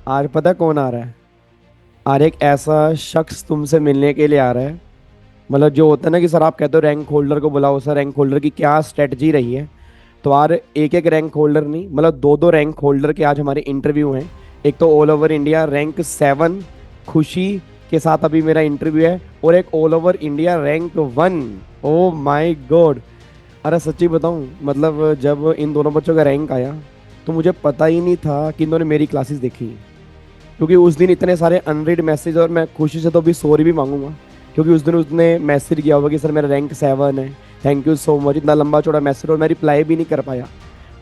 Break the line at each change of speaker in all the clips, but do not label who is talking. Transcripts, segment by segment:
आज पता है कौन आ रहा है? आज एक ऐसा शख्स तुमसे मिलने के लिए आ रहा है। मतलब जो होता है ना कि सर आप कहते हो रैंक होल्डर को बुलाओ, सर रैंक होल्डर की क्या स्ट्रेटजी रही है। तो आज एक एक रैंक होल्डर नहीं, मतलब दो दो रैंक होल्डर के आज हमारे इंटरव्यू हैं। एक तो ऑल ओवर इंडिया रैंक 7 खुशी के साथ अभी मेरा इंटरव्यू है, और एक all over India rank 1। Oh my God. अरे सच्ची बताऊं, मतलब जब इन दोनों बच्चों का रैंक आया तो मुझे पता ही नहीं था कि इन्होंने मेरी क्लासेस देखी। क्योंकि उस दिन इतने सारे अनरीड मैसेज, और मैं खुशी से तो अभी सॉरी भी मांगूंगा, क्योंकि उस दिन उसने मैसेज किया होगा कि सर मेरा रैंक 7 है, थैंक यू सो मच, इतना लंबा चौड़ा मैसेज, और मैं रिप्लाई भी नहीं कर पाया।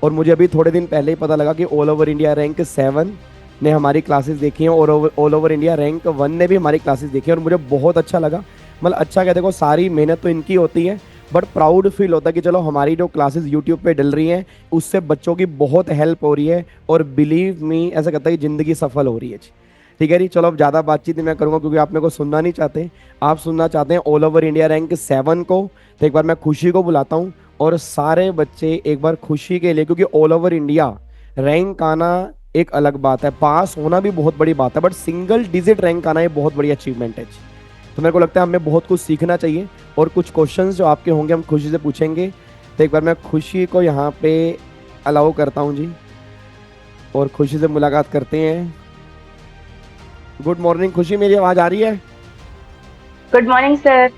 और मुझे अभी थोड़े दिन पहले ही पता लगा कि ऑल ओवर इंडिया रैंक 7 ने हमारी क्लासेस देखी हैं, और ऑल ओवर इंडिया रैंक 1 ने भी हमारी क्लासेस देखी हैं, और मुझे बहुत अच्छा लगा। मतलब अच्छा क्या, देखो सारी मेहनत तो इनकी होती है, बट प्राउड फील होता है कि चलो हमारी जो क्लासेस यूट्यूब पे डल रही हैं उससे बच्चों की बहुत हेल्प हो रही है, और बिलीव मी ऐसा कहता है कि ज़िंदगी सफल हो रही है। ठीक है जी, चलो अब ज़्यादा बातचीत नहीं मैं करूंगा, क्योंकि आप मेरे को सुनना नहीं चाहते। आप सुनना चाहते हैं ऑल ओवर इंडिया रैंक 7 को, तो एक बार मैं खुशी को बुलाता हूँ। और सारे बच्चे एक बार खुशी के लिए, क्योंकि ऑल ओवर इंडिया रैंक आना एक अलग बात है, पास होना भी बहुत बड़ी बात है, बट सिंगल डिजिट रैंक आना ये बहुत बड़ी अचीवमेंट है। तो मेरे को लगता है हमें बहुत कुछ सीखना चाहिए, और कुछ क्वेश्चंस जो आपके होंगे हम खुशी से पूछेंगे। तो एक बार मैं खुशी को यहाँ पे अलाउ करता हूँ जी, और खुशी से मुलाकात करते हैं। गुड मॉर्निंग खुशी, मेरी आवाज़ आ रही है?
Good morning sir.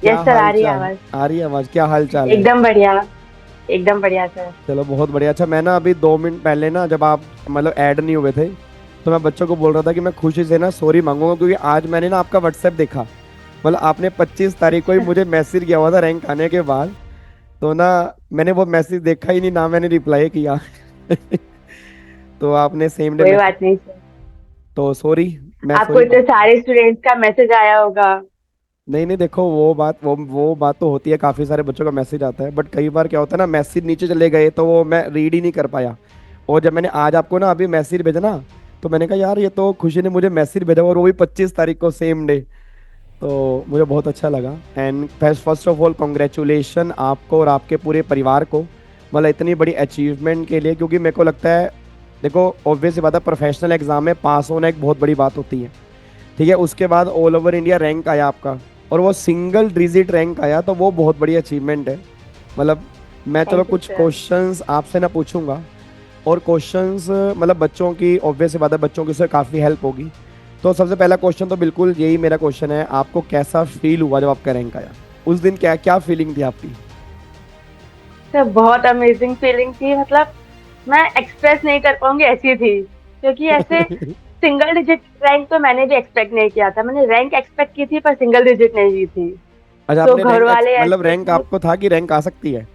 क्या
यस सर, आ
हाल
रही है
चाल?
आवाज।
आ रही है आवाज़, क्या हाल चाल है?
एकदम बढ़िया। एकदम बढ़िया सर।
चलो बहुत बढ़िया। अच्छा, मैं ना अभी 2 मिनट पहले ना, जब आप मतलब ऐड नहीं हुए थे, तो मैं बच्चों को बोल रहा था कि मैं खुशी से ना सॉरी मांगूंगा, क्योंकि आज मैंने ना आपका व्हाट्सएप देखा। मतलब आपने 25 तारीख को ही मुझे मैसेज किया हुआ था रैंक आने के बाद। तो ना मैंने वो मैसेज देखा ही नहीं, ना मैंने रिप्लाई किया। तो आपने सेम डे
कोई
मैसेज,
बात नहीं सर।
तो सॉरी, मैं
आपको
सॉरी
इतने
मांग।
सारे स्टूडेंट्स का मैसेज आया होगा।
नहीं नहीं, देखो वो बात तो होती है, काफ़ी सारे बच्चों का मैसेज आता है, बट कई बार क्या होता है ना, मैसेज नीचे चले गए तो वो मैं रीड ही नहीं कर पाया। और जब मैंने आज आपको ना अभी मैसेज भेजा ना, तो मैंने कहा यार ये तो खुशी ने मुझे मैसेज भेजा, और वो भी 25 तारीख को सेम डे। तो मुझे बहुत अच्छा लगा। And first of all congratulation आपको और आपके पूरे परिवार को, मतलब इतनी बड़ी अचीवमेंट के लिए। क्योंकि मेरे को लगता है, देखो ऑब्वियस सी बात है, प्रोफेशनल एग्जाम में पास होना एक बहुत बड़ी बात होती है। ठीक है, उसके बाद ऑल ओवर इंडिया रैंक आया आपका, और वो सिंगल डिजिट रैंक आया, तो वो बहुत बड़ी अचीवमेंट है। मतलब मैं चलो
थैंक यू
कुछ
सर।
क्वेश्चंस आपसे ना पूछूंगा, और क्वेश्चंस मतलब बच्चों की ऑब्वियस सी बात है, बच्चों की से काफ़ी हेल्प होगी। तो सबसे पहला क्वेश्चन तो बिल्कुल यही मेरा क्वेश्चन है, आपको कैसा फील हुआ जब आपका रैंक आया? उस दिन क्या क्या फीलिंग थी आपकी?
सर बहुत अमेजिंग फीलिंग थी। मतलब मैं एक्सप्रेस नहीं कर पाऊंगी, ऐसी थी। क्योंकि ऐसे सिंगल डिजिट रैंक तो मैंने भी एक्सपेक्ट नहीं किया था। मैंने रैंक एक्सपेक्ट की थी पर सिंगल डिजिट नहीं की थी।
अच्छा,
तो
आपने
घर
रैंक
वाले
मतलब
ऐसे
रैंक
कि
आपको था कि रैंक आ सकती है?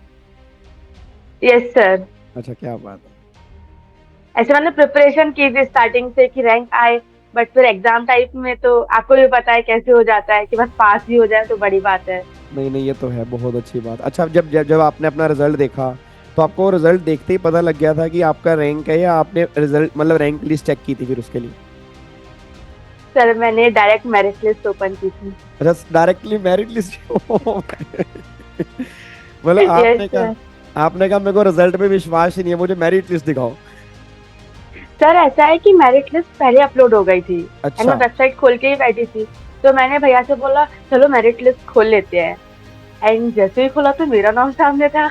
Yes sir.
अच्छा, क्या बात है।
ऐसे मैंने प्रिपरेशन की थी स्टार्टिंग से कि रैंक आए। बट फिर एग्जाम टाइप में तो आपको भी पता है कैसे हो जाता है कि बस पास ही हो जाए तो बड़ी बात है।
नहीं नहीं, ये तो है बहुत अच्छी बात। अच्छा, जब जब जब आपने अपना रिजल्ट देखा, तो आपको रिजल्ट देखते ही पता लग गया था कि आपका रैंक है, या आपने रिजल्ट मतलब रैंक लिस्ट चेक की थी फिर उसके लिए?
सर मैंने डायरेक्ट मेरिट लिस्ट ओपन की थी।
अच्छा, डायरेक्टली मेरिट लिस्ट। मतलब
यस
आपने कहा,
सर।
मेरे को रिजल्ट पे विश्वास ही नहीं है, मुझे मेरिट लिस्ट दिखाओ।
सर ऐसा है कि मेरिट लिस्ट पहले अपलोड हो गई थी। एंड मैं
अच्छा।
वेबसाइट खोल के ही बैठी थी। तो मैंने भैया से बोला चलो मेरिट लिस्ट खोल लेते हैं। एंड जैसे ही खोला तो मेरा नाम सामने था।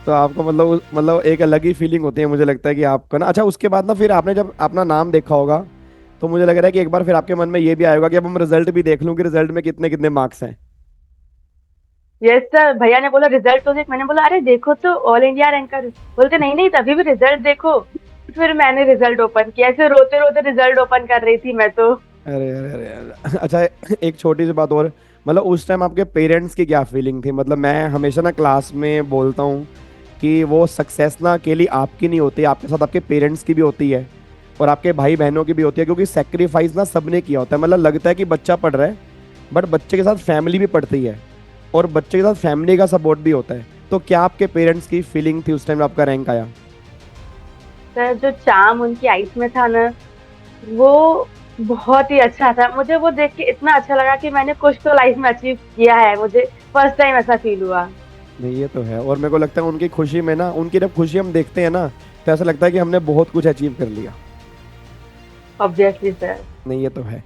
तो आपको मतलब एक अलग ही फीलिंग होती है, मुझे लगता है कि आपको ना। अच्छा, उसके बाद ना फिर आपने जब अपना नाम देखा होगा, तो मुझे लग रहा है कि एक बार फिर आपके मन में ये भी आएगा कि अब हम रिजल्ट भी देख लूं कि रिजल्ट में कितने कितने मार्क्स हैं।
यस सर, भैया ने बोला रिजल्ट तो देख। मैंने बोला अरे देखो तो ऑल इंडिया रैंकर। बोलते नहीं नहीं, तभी भी रिजल्ट देखो। फिर मैंने रिजल्ट ओपन किया। ऐसे रोते रोते रिजल्ट ओपन कर रही थी मैं तो।
अरे अरे अरे अरे। अच्छा, एक छोटी सी बात और, मतलब उस टाइम आपके पेरेंट्स की क्या फीलिंग थी? मतलब मैं हमेशा ना क्लास में बोलता हूँ कि वो सक्सेस ना अकेली आपकी नहीं होती, आपके साथ आपके पेरेंट्स की भी होती है, और आपके भाई बहनों की भी होती है, क्योंकि सेक्रीफाइस ना सबने किया होता है। मतलब लगता है कि बच्चा पढ़ रहा है, बट बच्चे के साथ फैमिली भी पढ़ती है, और बच्चे के साथ फैमिली का सपोर्ट भी होता है। तो क्या आपके पेरेंट्स की फीलिंग थी उस टाइम आपका रैंक आया?
सर जो चाम उनकी आईज में था ना, वो बहुत ही अच्छा था। मुझे वो देख के इतना अच्छा लगा कि मैंने कुछ तो लाइफ में अचीव किया है। मुझे फर्स्ट टाइम ऐसा फील हुआ।
नहीं ये तो है, और मेरे को लगता है उनकी खुशी में ना, उनकी जब खुशी हम देखते हैं ना, तो ऐसा लगता है कि हमने बहुत कुछ अचीव कर लिया।
Obviously sir.
नहीं ये तो है।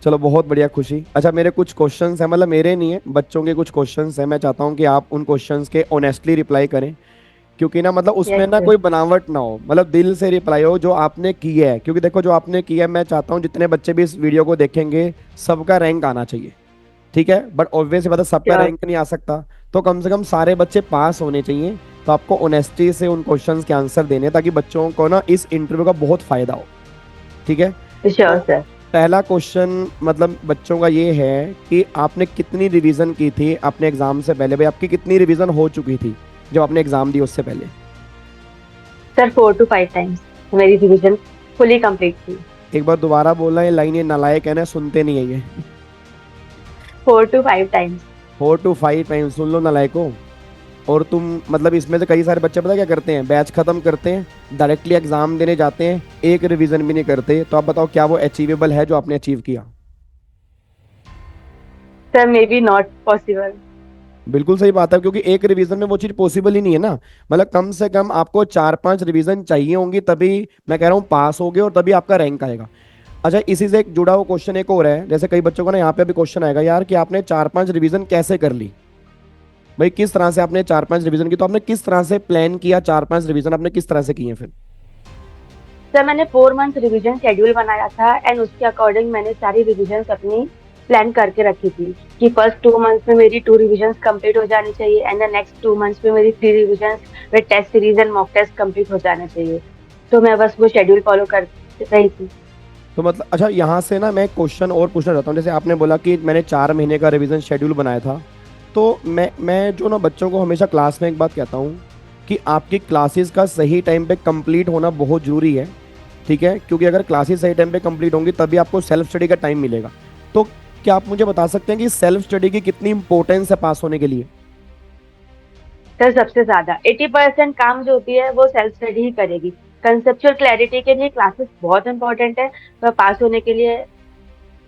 चलो बहुत बढ़िया खुशी। अच्छा मेरे कुछ क्वेश्चंस हैं, मतलब मेरे नहीं है, बच्चों के कुछ क्वेश्चंस हैं, मैं चाहता हूँ कि आप उन क्वेश्चंस के ऑनेस्टली रिप्लाई करें। क्योंकि ना मतलब उसमें
यस
ना
सर।
कोई बनावट ना हो, मतलब दिल से रिप्लाई हो जो आपने किया है। क्योंकि देखो जो आपने किया है, मैं चाहता हूँ जितने बच्चे भी इस वीडियो को देखेंगे सबका रैंक आना चाहिए। ठीक है, बट ऑब्वियस बात है सबका
श्योर।
रैंक नहीं आ सकता। तो कम से कम सारे बच्चे पास होने चाहिए। तो आपको ऑनेस्टी से उन क्वेश्चंस के आंसर देने हैं, ताकि बच्चों को ना इस इंटरव्यू का बहुत फायदा हो। ठीक है। तो
श्योर सर।
पहला क्वेश्चन मतलब बच्चों का ये है कि आपने कितनी रिवीजन की थी अपने एग्जाम से पहले, भाई आपकी कितनी रिवीजन हो चुकी थी जब आपने एग्जाम दी उससे पहले।
सर 4 to 5 times मेरी रिविजन फुली कंप्लीट थी।
एक बार दोबारा बोलना, ये लाइन ये नालायक है ना, सुनते नहीं है ये।
4 to 5 times।
4 to 5 टाइम, सुन लो नालायको। और तुम मतलब इसमें से कई सारे बच्चे पता क्या करते हैं, बैच खत्म करते हैं डायरेक्टली एग्जाम देने जाते हैं, एक रिवीजन भी नहीं करते। तो आप बताओ क्या वो अचीवेबल है जो आपने अचीव किया।
Sir may be not possible.
बिल्कुल सही बात है, क्योंकि एक रिवीजन में वो चीज पॉसिबल ही नहीं है ना। मतलब कम से कम आपको 4 5 रिवीजन चाहिए होंगी, तभी मैं कह रहा हूँ पास होगे और तभी आपका रैंक आएगा। अच्छा इसी से एक जुड़ा हुआ क्वेश्चन एक और है, जैसे कई बच्चों को ना यहाँ पे भी क्वेश्चन आएगा यार कि आपने 4 5 रिवीजन कैसे कर ली। भाई किस तरह से आपने 4 5 रिवीजन की, तो आपने किस तरह से प्लान किया, 4 5 रिवीजन आपने किस तरह से किए फिर।
सर मैंने 4 month रिवीजन शेड्यूल बनाया था एंड उसके अकॉर्डिंग मैंने सारी रिवीजन अपनी प्लान करके रखी थी कि फर्स्ट 2 months में मेरी 2 रिवीजन कंप्लीट हो जानी चाहिए एंड द नेक्स्ट 2 months में मेरी 3 revision with test series and mock test complete हो जाने चाहिए। तो मैं बस वो शेड्यूल फॉलो कर रही थी।
तो मतलब अच्छा यहाँ से ना मैं एक क्वेश्चन और पूछना चाहता हूँ, जैसे आपने बोला कि मैंने 4 महीने का रिवीजन शेड्यूल बनाया था। तो मैं जो ना बच्चों को हमेशा क्लास में एक बात कहता हूँ कि आपकी क्लासेस का सही टाइम पे कंप्लीट होना बहुत ज़रूरी है। ठीक है, क्योंकि अगर क्लासेस सही टाइम पे कंप्लीट होंगी तभी आपको सेल्फ स्टडी का टाइम मिलेगा। तो क्या आप मुझे बता सकते हैं कि सेल्फ स्टडी की कितनी इंपॉर्टेंस है पास होने के लिए।
सर सबसे ज्यादा 80% काम जो होती है वो सेल्फ स्टडी ही करेगी। कंसेप्चुअल क्लैरिटी के लिए क्लासेस बहुत इंपॉर्टेंट है, पर पास होने के लिए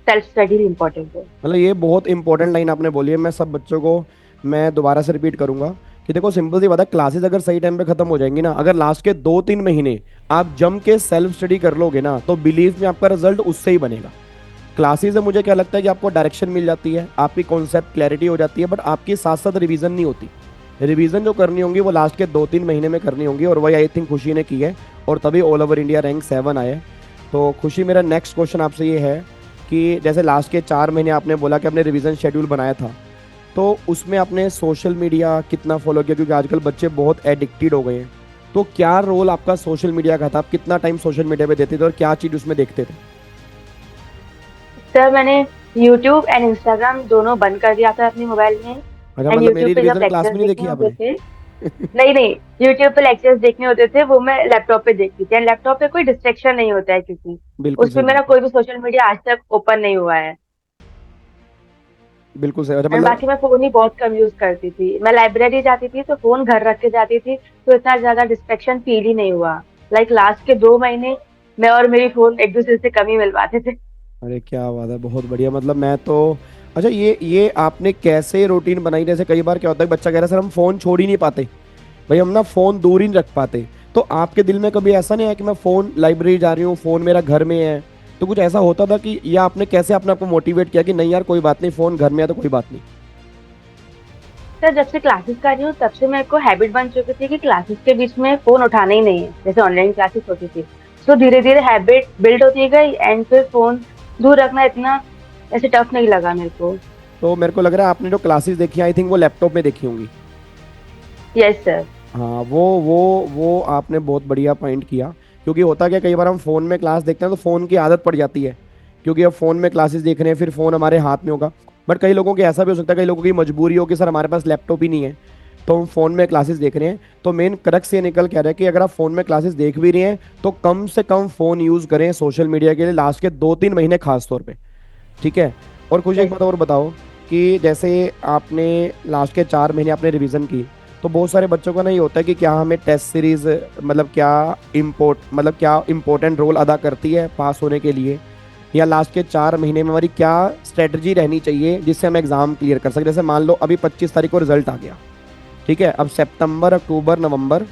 सेल्फ स्टडी भी इंपॉर्टेंट है।
मतलब ये बहुत इंपॉर्टेंट लाइन आपने बोली है, मैं सब बच्चों को मैं दोबारा से रिपीट करूंगा कि देखो सिंपल सी बात है, क्लासेस अगर सही टाइम पे खत्म हो जाएंगी ना, अगर लास्ट के 2 3 महीने आप जम के सेल्फ स्टडी कर लोगे ना, तो बिलीव में आपका रिजल्ट उससे ही बनेगा। क्लासेस से मुझे क्या लगता है कि आपको डायरेक्शन मिल जाती है, आपकी कॉन्सेप्ट क्लैरिटी हो जाती है, बट आपकी साथ साथ रिवीजन नहीं होती। रिवीजन जो करनी होंगी वो लास्ट के 2 3 महीने में करनी होंगी, और वही आई थिंक खुशी ने की है, और तभी ऑल ओवर इंडिया रैंक 7 आए। तो खुशी मेरा नेक्स्ट क्वेश्चन आपसे ये है कि जैसे लास्ट के 4 महीने आपने बोला कि आपने रिवीजन शेड्यूल बनाया था, तो उसमें आपने सोशल मीडिया कितना फॉलो किया, क्योंकि आजकल बच्चे बहुत एडिक्टेड हो गए हैं। तो क्या रोल आपका सोशल मीडिया का था, आप कितना टाइम सोशल मीडिया पे देते थे और क्या चीज़ उसमें देखते थे।
सर मैंने यूट्यूब एंड इंस्टाग्राम दोनों बंद कर दिया था अपने मोबाइल में।
अच्छा
एंड
मतलब
यूट्यूब
मेरी
पे जब
रिवीजन क्लास
लेक्चर्स
भी नहीं देखी
देखने होते
आपने।
थे, नहीं नहीं, यूट्यूब पे लेक्चर्स देखने होते थे वो मैं लैपटॉप पे देखती थी एंड लैपटॉप पे कोई डिस्ट्रैक्शन नहीं होता है, क्योंकि
बिल्कुल
उस पे
सही
मेरा
बात है।
कोई भी सोशल मीडिया आज तक ओपन नहीं हुआ है।
बिल्कुल सही, अच्छा
एंड
मतलब
बाकी मैं फोन ही बहुत कम यूज करती थी, मैं लाइब्रेरी जाती थी तो फोन घर रख के जाती थी, तो इतना ज्यादा डिस्ट्रैक्शन फील ही नहीं हुआ। लाइक लास्ट के 2 महीने मैं और मेरी फोन एक दूसरे से कम ही मिल पाते थे।
अरे क्या बात है, बहुत बढ़िया। मतलब मैं तो अच्छा ये आपने कैसे रूटीन बनाई, जैसे कई बार क्या होता है बच्चा कह रहा है सर हम फ़ोन छोड़ ही नहीं पाते, भाई हम ना फ़ोन दूर ही नहीं रख पाते। तो आपके दिल में कभी ऐसा नहीं आया कि मैं फ़ोन लाइब्रेरी जा रही हूँ, फ़ोन मेरा घर में है, तो कुछ ऐसा होता था कि, या आपने कैसे अपने आपको मोटिवेट किया कि नहीं यार कोई बात नहीं, फ़ोन घर में है तो कोई बात नहीं।
सर जब से क्लासेस कर रही हूँ तब से मेरे को हैबिट बन चुकी थी कि क्लासेस के बीच में फोन उठाना ही नहीं है, जैसे ऑनलाइन क्लासेस होती थी। सो धीरे धीरे हैबिट बिल्ड होती गई एंड फिर फोन दूर रखना इतना ऐसे टफ नहीं लगा मेरे को।
तो मेरे को लग रहा है आपने जो क्लासेस देखी आई थिंक वो लैपटॉप में देखी होंगी।
Yes sir.
हाँ वो आपने बहुत बढ़िया पॉइंट किया। क्योंकि होता क्या, कई बार हम फ़ोन में क्लास देखते हैं तो फ़ोन की आदत पड़ जाती है, क्योंकि अब फ़ोन में क्लासेस देख रहे हैं फिर फ़ोन हमारे हाथ में होगा। बट कई लोगों की ऐसा भी हो सकता है, कई लोगों की मजबूरी हो कि सर हमारे पास लैपटॉप ही नहीं है, तो हम फ़ोन में क्लासेस देख रहे हैं। तो मेन क्रक्स से निकल कह रहा है कि अगर आप फ़ोन में क्लासेस देख भी रहे हैं तो कम से कम फ़ोन यूज़ करें सोशल मीडिया के लिए लास्ट के 2 3 महीने खास तौर पे। ठीक है। और कुछ एक
यस।
बात और बताओ कि जैसे आपने लास्ट के 4 महीने आपने रिवीजन की, तो बहुत सारे बच्चों का नहीं होता है कि क्या हमें टेस्ट सीरीज मतलब क्या इम्पोर्टेंट रोल अदा करती है पास होने के लिए, या लास्ट के 4 महीने में हमारी क्या स्ट्रेटजी रहनी चाहिए जिससे हम एग्जाम क्लियर कर सकें। जैसे मान लो अभी 25 तारीख को रिजल्ट आ गया, ठीक है, अब सितंबर, अक्टूबर, नवंबर,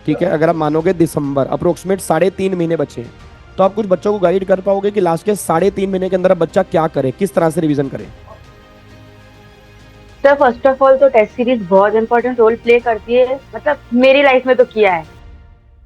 ठीक है, अगर आप मानोगे दिसंबर, अप्रोक्सीमेट 3.5 महीने बचे हैं। तो आप कुछ बच्चों को गाइड कर पाओगे कि लास्ट के 3.5 महीने के अंदर अब बच्चा क्या करे, किस तरह से रिवीजन करे?
सर फर्स्ट ऑफ ऑल तो टेस्ट सीरीज बहुत इंपॉर्टेंट रोल प्ले करती है, मतलब मेरी लाइफ में तो किया है।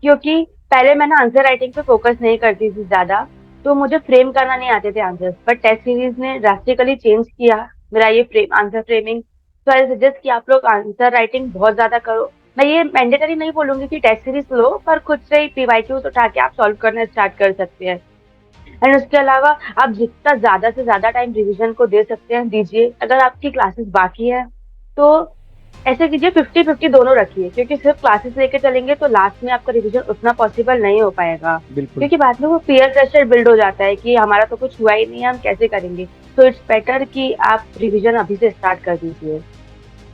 क्योंकि पहले मैं ना आंसर राइटिंग पे फोकस नहीं करती थी ज्यादा, तो मुझे फ्रेम करना नहीं आते थे आंसर्स, बट टेस्ट सीरीज ने ड्रास्टिकली चेंज किया मेरा ये आंसर फ्रेमिंग। तो आई सजेस्ट कि आप लोग आंसर राइटिंग बहुत ज्यादा करो। मैं ये मैंडेटरी नहीं बोलूंगी कि टेस्ट सीरीज लो, पर खुद से ही पीवाईक्यूज उठा के आप सॉल्व करना स्टार्ट कर सकते हैं। एंड उसके अलावा आप जितना ज्यादा से ज्यादा टाइम रिवीजन को दे सकते हैं दीजिए। अगर आपकी क्लासेस बाकी है तो ऐसे कीजिए 50-50 दोनों रखिए, क्योंकि सिर्फ क्लासेस लेके चलेंगे तो लास्ट में आपका रिवीजन उतना पॉसिबल नहीं हो पाएगा।
बिल्कुल।
क्योंकि बाद में वो पीयर प्रेशर बिल्ड हो जाता है कि हमारा तो कुछ हुआ ही नहीं है, हम कैसे करेंगे। तो इट्स बेटर कि आप रिवीजन अभी से स्टार्ट कर दीजिए।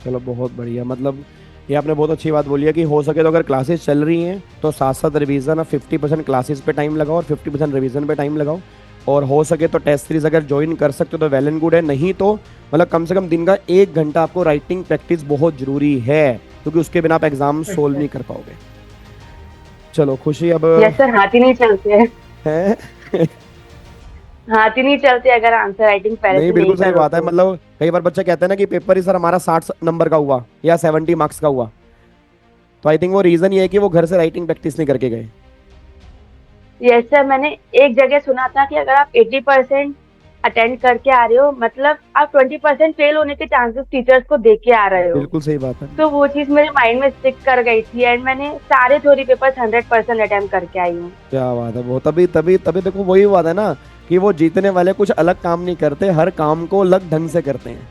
चलो बहुत बढ़िया, मतलब ये आपने बहुत अच्छी बात बोली है कि हो सके तो अगर क्लासेस चल रही हैं तो साथ साथ रिवीजन, और 50% क्लासेस पे टाइम लगाओ और 50% रिवीजन पे टाइम लगाओ। और हो सके तो टेस्ट सीरीज अगर ज्वाइन कर सकते हो तो वेल एंड गुड है, नहीं तो मतलब कम से कम दिन का 1 घंटा आपको राइटिंग प्रैक्टिस बहुत जरूरी है, क्योंकि उसके बिना आप एग्जाम सोल्व नहीं कर पाओगे। चलो खुशी, अब
यस सर, हाथ ही नहीं चलते हैं।
है
हाथ ही नहीं चलते अगर आंसर राइटिंग पहले
नहीं,
से नहीं
बिल्कुल सही
करो
बात है।
तो।
मतलब कई बार बच्चे कहते हैं ना कि पेपर ही सर हमारा 60 नंबर का हुआ या 70 मार्क्स का हुआ, तो आई थिंक वो रीजन ये है कि वो घर से राइटिंग प्रैक्टिस नहीं करके गए।
यस सर, मैंने एक जगह सुना था कि अगर आप 80% अटेंड करके आ रहे हो, मतलब आप 20% फेल होने के चांसेस टीचर्स को देख के आ रहे हो।
बिल्कुल सही बात है।
तो वो चीज मेरे माइंड में स्टिक कर गई थी, एंड मैंने सारे थ्योरी पेपर्स 100% अटेम्प्ट करके आई हूँ।
क्या बात है, वो तभी तभी तभी देखो वही बात है ना कि वो जीतने वाले कुछ अलग काम नहीं करते, हर काम को अलग ढंग से करते हैं।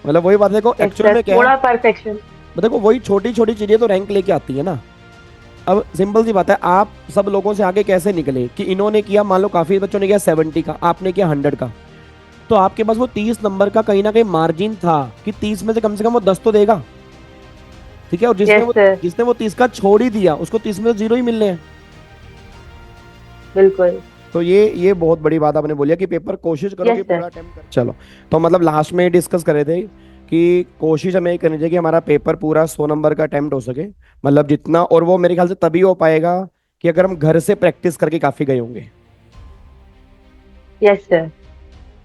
मतलब वही बात है, देखो
यस
एक्चुअल
सर,
में क्या है,
थोड़ा परफेक्शन।
देखो वही छोटी छोटी चीजें तो रैंक लेके आती है ना। अब सिंपल सी बात है, आप सब लोगों से आगे कैसे निकले कि इन्होंने किया, मान लो काफी बच्चों ने किया 70 का, आपने किया 100 का, तो आपके पास वो 30 नंबर का कहीं ना कहीं मार्जिन था कि 30 में से कम वो 10 तो देगा। ठीक है, और
यस सर,
जिसने वो 30 का छोड़ ही दिया उसको 30 में से 0 ही मिलने हैं।
बिल्कुल।
तो ये बहुत बड़ी बात आपने बोली है कि पेपर कोशिश करो
यस
कि
सर।
पूरा अटेम्प्ट करो। चलो, तो मतलब लास्ट में डिस्कस करे थे कि कोशिश हमें ये करनी चाहिए कि हमारा पेपर पूरा 100 नंबर का अटेम्प्ट हो सके, मतलब जितना, और वो मेरे ख्याल से तभी हो पाएगा कि अगर हम घर से प्रैक्टिस करके काफी गए होंगे।
Yes sir.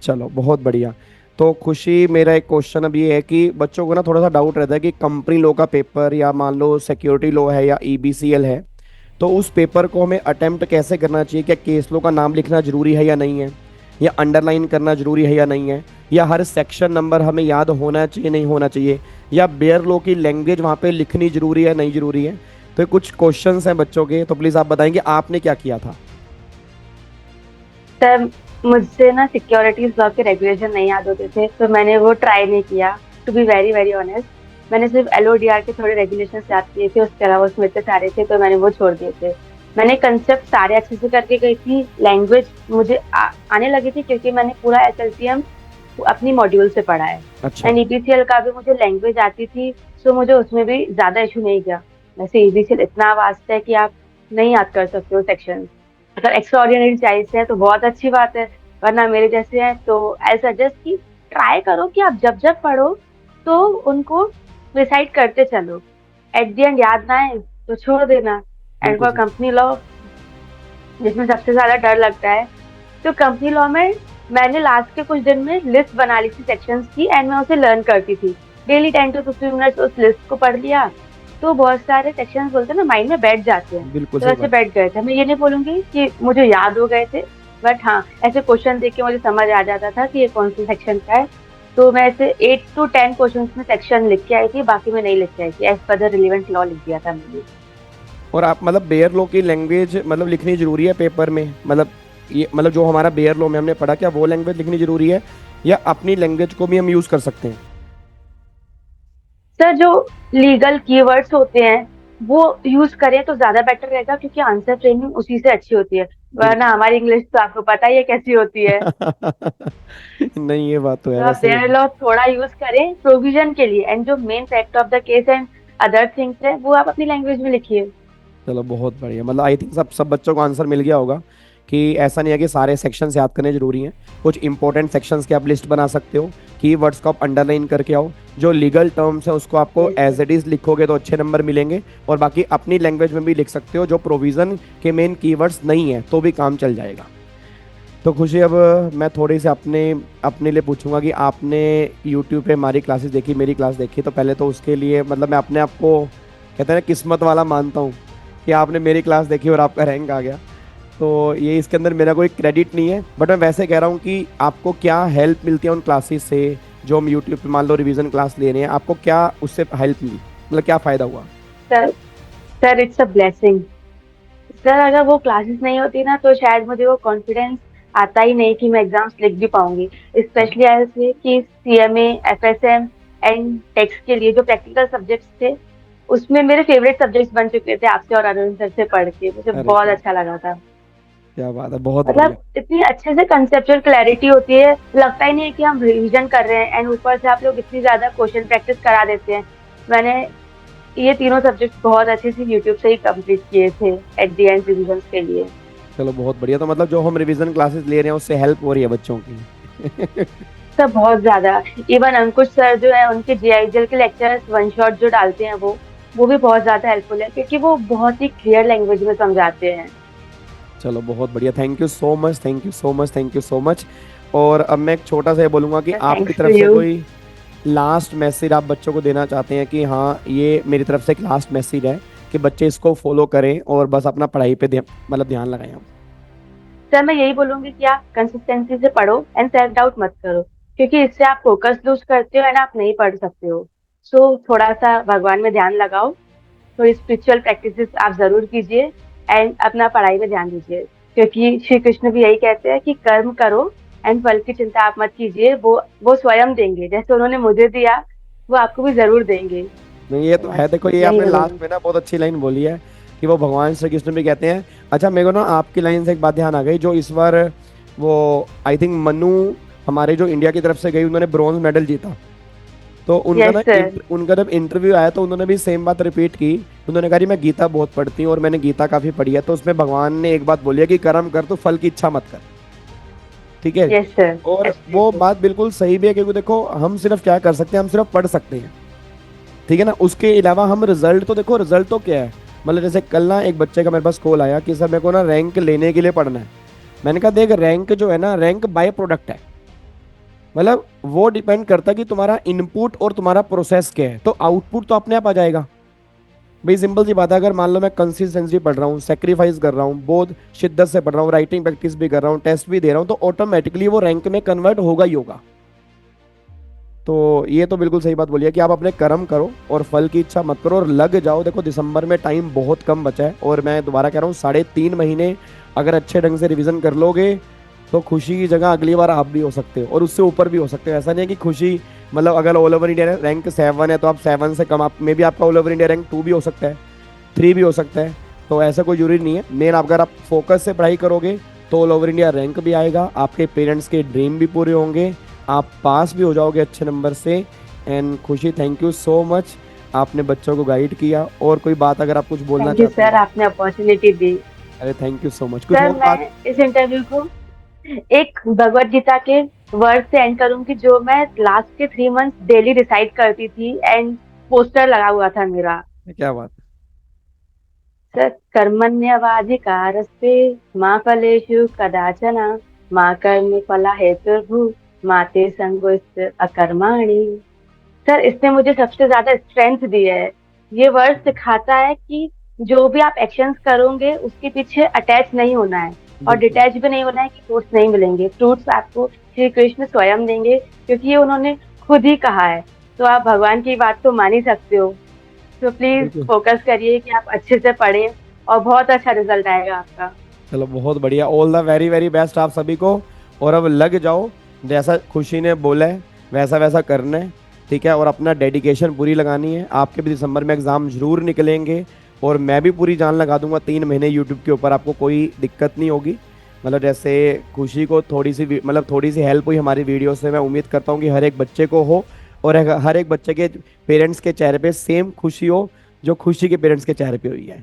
चलो बहुत बढ़िया। तो खुशी, मेरा एक क्वेश्चन अब ये है कि बच्चों को ना थोड़ा सा डाउट रहता है कि कंपनी लॉ का पेपर या मान लो सिक्योरिटी लॉ है या ईबीसीएल है, तो उस पेपर को हमें अटेम्प्ट कैसे करना चाहिए? क्या केस लॉ का नाम लिखना जरूरी है या नहीं है, या अंडरलाइन करना जरूरी है या नहीं है, या हर सेक्शन नंबर हमें याद होना चाहिए नहीं होना चाहिए, या बेयर लॉ की लैंग्वेज वहाँ पे लिखनी जरूरी है नहीं जरूरी है? तो ये कुछ क्वेश्चंस हैं बच्चों के, तो प्लीज़ आप बताएंगे आपने क्या किया था।
सर मुझसे ना सिक्योरिटीज लॉ के रेगुलेशन नहीं याद होते थे, तो मैंने वो ट्राई नहीं किया। To be very very honest, मैंने सिर्फ एलओडीआर के थोड़े रेगुलेशन याद किए थे, उसके अलावा उसमें इतने सारे थे तो मैंने वो छोड़ दिए थे। मैंने कंसेप्ट सारे अच्छे से करके गई थी। लैंग्वेज मुझे आने लगी थी क्योंकि मैंने पूरा एसएलसीएम अपनी मॉड्यूल से पढ़ा है।
अच्छा।
एंड ईबीसीएल का भी मुझे लैंग्वेज आती थी, सो मुझे उसमें भी ज्यादा इशू नहीं गया। वैसे ईबीसीएल इतना वास्ट है कि आप नहीं याद कर सकते हो सेक्शन। अगर एक्स्ट्रा ऑर्डिनरी चाहिए है तो बहुत अच्छी बात है, वरना मेरे जैसे हैं तो आई सजेस्ट कि ट्राई करो कि आप जब जब पढ़ो तो उनको रिसाइट करते चलो। एट द एंड याद ना आए तो छोड़ देना। एंड
बिल्कुल
फॉर
सही।
कंपनी लॉ, जिसमें सबसे ज्यादा डर लगता है, तो कंपनी लॉ में मैंने लास्ट के कुछ दिन में लिस्ट बना ली थी सेक्शंस की, एंड मैं उसे लर्न करती थी। डेली 10 to 15 मिनट्स उस लिस्ट को पढ़ लिया, तो बहुत सारे सेक्शंस बोलते हैं ना माइंड में बैठ जाते हैं।
बिल्कुल
तो
सही
ऐसे
बात।
बैठ गए थे। मैं ये नहीं बोलूंगी कि मुझे याद हो गए थे, बट हाँ ऐसे क्वेश्चन देख के मुझे समझ आ जाता था कि ये कौन सी सेक्शन का है। तो मैं ऐसे 8 to 10 क्वेश्चन में सेक्शन लिख के आई थी, बाकी मैं नहीं लिख के आई थी। As per the relevant law लिख दिया था मैंने।
और आप मतलब बेयर लॉ की लैंग्वेज मतलब लिखनी जरूरी है पेपर में? मतलब ये मतलब जो हमारा बेयर लॉ में हमने पढ़ा, क्या वो लैंग्वेज लिखनी जरूरी है, या अपनी लैंग्वेज को भी हम यूज कर सकते हैं?
सर जो लीगल कीवर्ड्स होते हैं वो यूज करें तो ज्यादा बेटर रहेगा, क्योंकि आंसर फ्रेमिंग उसी से अच्छी होती है। वरना
बिल्कुल।
हमारी इंग्लिश तो आपको पता ही है कैसी होती है।
नहीं, ये बात तो है
तो आप
वैसे।
देयर लॉ थोड़ा यूज करें प्रोविजन के लिए, एंड जो main fact of the case and other things है वो आप अपनी लैंग्वेज में लिखिए।
चलो बहुत बढ़िया, मतलब आई थिंक सब सब बच्चों को आंसर मिल गया होगा कि ऐसा नहीं है कि सारे सेक्शंस याद करने जरूरी हैं। कुछ इंपॉर्टेंट सेक्शंस की आप लिस्ट बना सकते हो, कीवर्ड्स को आप अंडरलाइन करके आओ, जो लीगल टर्म्स है उसको आपको
yes sir.
As it is लिखोगे तो अच्छे नंबर मिलेंगे, और बाकी अपनी लैंग्वेज में भी लिख सकते हो, जो प्रोविज़न के मेन कीवर्ड्स नहीं है तो भी काम चल जाएगा। तो खुशी, अब मैं थोड़ी सी अपने अपने लिए पूछूंगा कि आपने यूट्यूब पे हमारी क्लासेस देखी, मेरी क्लास देखी, तो पहले तो उसके लिए मतलब मैं अपने आप को कहते हैं ना किस्मत वाला मानता हूँ कि आपने मेरी क्लास देखी और आपका रैंक आ गया। तो ये इसके अंदर मेरा कोई क्रेडिट नहीं है, बट मैं वैसे कह रहा हूँ कि आपको क्या हेल्प मिलती है उन क्लासेस से, जो हम यूट्यूब पे मान लो रिवीजन क्लास ले रहे हैं, आपको क्या उससे हेल्प मिली, मतलब क्या फ़ायदा हुआ?
Sir sir it's a blessing. Sir अगर वो क्लासेस नहीं होती ना तो शायद मुझे वो कॉन्फिडेंस आता ही नहीं कि मैं एग्जाम्स लिख भी पाऊंगी। स्पेशली ऐसे कि सीएमए, एफएसएम एंड टेक्स के लिए जो प्रैक्टिकल सब्जेक्ट्स थे, उसमें मेरे फेवरेट सब्जेक्ट्स बन चुके थे आपसे और अरविंद सर से पढ़ के। मुझे
अरे
बहुत
क्या,
अच्छा लगा था।
क्या बात है, बहुत बढ़िया।
मतलब इतनी अच्छे से कंसेप्चुअल क्लैरिटी होती है, लगता ही नहीं है कि हम रिवीजन कर रहे हैं, एंड ऊपर से आप लोग इतनी ज्यादा क्वेश्चन प्रैक्टिस करा देते हैं। मैंने ये तीनों सब्जेक्ट बहुत अच्छे से यूट्यूब से ही कंप्लीट किए थे एट द एंड रिविजन के लिए।
चलो बहुत बढ़िया, तो मतलब जो हम रिवीजन क्लासेस ले रहे हैं उससे हेल्प हो रही है बच्चों की।
सर बहुत ज्यादा। इवन अंकुश सर जो है उनके जीआईजीएल के लेक्चर्स वन शॉट जो डालते हैं वो भी बहुत ज्यादा हेल्पफुल है, क्योंकि वो बहुत ही क्लियर लैंग्वेज में समझाते हैं।
चलो बहुत बढ़िया, thank you so much, thank you so much, thank you so much. और अब मैं एक छोटा सा ये बोलूँगा कि
सर
आपकी
थैंक्स टू
तरफ से
यू।
कोई लास्ट मैसेज आप बच्चों को देना चाहते हैं कि हाँ, ये मेरी तरफ से एक लास्ट मैसेज है कि बच्चे इसको फॉलो करें और बस अपना पढ़ाई पे मतलब ध्यान लगाएं आप।
सर मैं यही बोलूंगी कि आप कंसिस्टेंसी से पढ़ो एंड सेल्फ डाउट मत करो, क्योंकि इससे आप फोकस लूज करते हो एंड आप नहीं पढ़ सकते हो। सो थोड़ा सा भगवान में ध्यान लगाओ, थोड़ी स्पिरिचुअल प्रैक्टिसेस आप जरूर कीजिए, एंड अपना पढ़ाई में ध्यान दीजिए, क्योंकि श्री कृष्ण भी यही कहते हैं कि कर्म करो एंड फल की चिंता आप मत कीजिए। वो स्वयं देंगे, जैसे उन्होंने मुझे दिया वो आपको भी जरूर देंगे।
नहीं, ये
तो
तो है,
बस
देखो ये
यही
आपने लास्ट
बोलूंगी।
में ना बहुत अच्छी लाइन बोली है कि वो भगवान श्री कृष्ण भी कहते हैं। अच्छा, मेरे को ना आपकी लाइन से एक बात ध्यान आ गई, जो इस बार वो आई थिंक मनु हमारे जो इंडिया की तरफ से गई, उन्होंने ब्रॉन्ज मेडल जीता। तो उनका
यस
ना
सर।
उनका जब इंटरव्यू आया तो उन्होंने भी सेम बात रिपीट की। उन्होंने कहा जी मैं गीता बहुत पढ़ती हूँ और मैंने गीता काफी पढ़ी है, तो उसमें भगवान ने एक बात बोली है कि कर्म कर तो फल की इच्छा मत कर। ठीक है।
Yes sir.
और वो
एब्सोल्युटली।
बात बिल्कुल सही भी है, क्योंकि देखो हम सिर्फ क्या कर सकते हैं, हम सिर्फ पढ़ सकते हैं। ठीक है ना, उसके अलावा हम रिजल्ट तो देखो, रिजल्ट तो क्या है, मतलब जैसे कल ना एक बच्चे का मेरे पास कॉल आया कि सर मेरे को ना रैंक लेने के लिए पढ़ना है। मैंने कहा देख, रैंक जो है ना, रैंक बाय प्रोडक्ट है, मतलब वो डिपेंड करता है कि तुम्हारा इनपुट और तुम्हारा प्रोसेस क्या है, तो आउटपुट तो अपने आप आ जाएगा। भाई सिंपल सी बात है, अगर मान लो मैं कंसिस्टेंसी पढ़ रहा हूँ, सेक्रीफाइस कर रहा हूँ, बहुत शिद्दत से पढ़ रहा हूँ, राइटिंग प्रैक्टिस भी कर रहा हूँ, टेस्ट भी दे रहा हूँ, तो ऑटोमेटिकली वो रैंक में कन्वर्ट होगा ही होगा। तो ये तो बिल्कुल सही बात बोली है कि आप अपने कर्म करो और फल की इच्छा मत करो और लग जाओ। देखो दिसंबर में टाइम बहुत कम बचा है, और मैं दोबारा कह रहा हूँ 3.5 महीने अगर अच्छे ढंग से रिवीजन कर लोगे तो खुशी की जगह अगली बार आप भी हो सकते हो और उससे ऊपर भी हो सकते हो। ऐसा नहीं है कि खुशी मतलब अगर ऑल ओवर इंडिया रैंक 7 है तो आप 7 से कम, आप में भी आपका ऑल ओवर इंडिया रैंक 2 भी हो सकता है, 3 भी हो सकता है। तो ऐसा कोई जरूरी नहीं है, मेन अगर आप फोकस से पढ़ाई करोगे तो ऑल ओवर इंडिया रैंक भी आएगा, आपके पेरेंट्स के ड्रीम भी पूरे होंगे, आप पास भी हो जाओगे अच्छे नंबर से। एंड खुशी, थैंक यू सो मच, आपने बच्चों को गाइड किया। और कोई बात अगर आप कुछ बोलना
थैंक यू
चाहते
सर,
हो?
आपने अपॉर्चुनिटी दी।
अरे थैंक यू सो मच, कुछ
सर
और बात?
मैं इस इंटरव्यू को एक भगवत गीता के वर्ड से एंड करूंगी, जो मैं लास्ट के 3 मंथ्स डेली रिसाइट करती थी एंड पोस्टर लगा हुआ था मेरा।
क्या बात?
सर, कर्मण्यवाधिकारस्ते मा फलेषु कदाचन मा कर्म फला हेतुर्भु मा ते संगोस्त अकर्माणि। सर इसने मुझे सबसे ज्यादा स्ट्रेंथ दी है। ये वर्ड सिखाता है कि जो भी आप एक्शंस करोगे उसके पीछे अटैच नहीं होना है, और
बिल्कुल।
डिटैच भी नहीं होना है कि फ्रूट्स नहीं मिलेंगे। फ्रूट्स आपको श्री कृष्ण स्वयं देंगे, क्योंकि ये उन्होंने खुद ही कहा है। तो आप भगवान की बात तो मान ही सकते हो। तो प्लीज
बिल्कुल।
फोकस करिए कि आप अच्छे से पढ़ें और बहुत अच्छा रिजल्ट आएगा आपका।
चलो बहुत बढ़िया, all the very very best आप सभी को। और अब लग जाओ, जैसा खुशी ने बोला है वैसा वैसा करना है। ठीक है, और अपना डेडिकेशन पूरी लगानी है, आपके भी दिसंबर में एग्ज़ाम जरूर निकलेंगे और मैं भी पूरी जान लगा दूंगा 3 महीने यूट्यूब के ऊपर, आपको कोई दिक्कत नहीं होगी। मतलब जैसे खुशी को थोड़ी सी मतलब थोड़ी सी हेल्प हुई हमारी वीडियो से, मैं उम्मीद करता हूँ कि हर एक बच्चे को हो, और हर एक बच्चे के पेरेंट्स के चेहरे पे सेम खुशी हो जो खुशी के पेरेंट्स के चेहरे पे हुई है।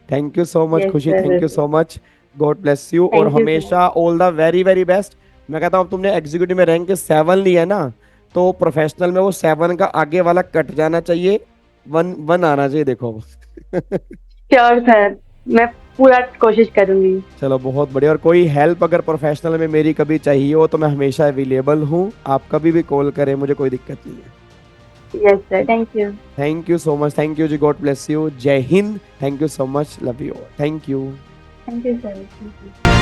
Thank you so much
yes
Khushi,
sir.
Thank you so much. God bless you, और
थैंक यू सर।
हमेशा all the very very best. मैं कहता हूँ अब तुमने एग्जीक्यूटिव में रैंक 7 लिया है ना, तो प्रोफेशनल में वो 7 का आगे वाला कट जाना चाहिए, 1 1 आना चाहिए, देखो।
श्योर सर, मैं पूरा कोशिश करूंगी।
चलो बहुत बढ़िया। और कोई हेल्प अगर प्रोफेशनल में मेरी कभी चाहिए हो तो मैं हमेशा अवेलेबल हूँ, आप कभी भी कॉल करें, मुझे कोई दिक्कत नहीं है।
Yes sir, thank you.
Thank you so much, thank you जी, गॉड ब्लेस यू, जय हिंद, thank you so much, love you, thank you.
Thank you sir, thank you.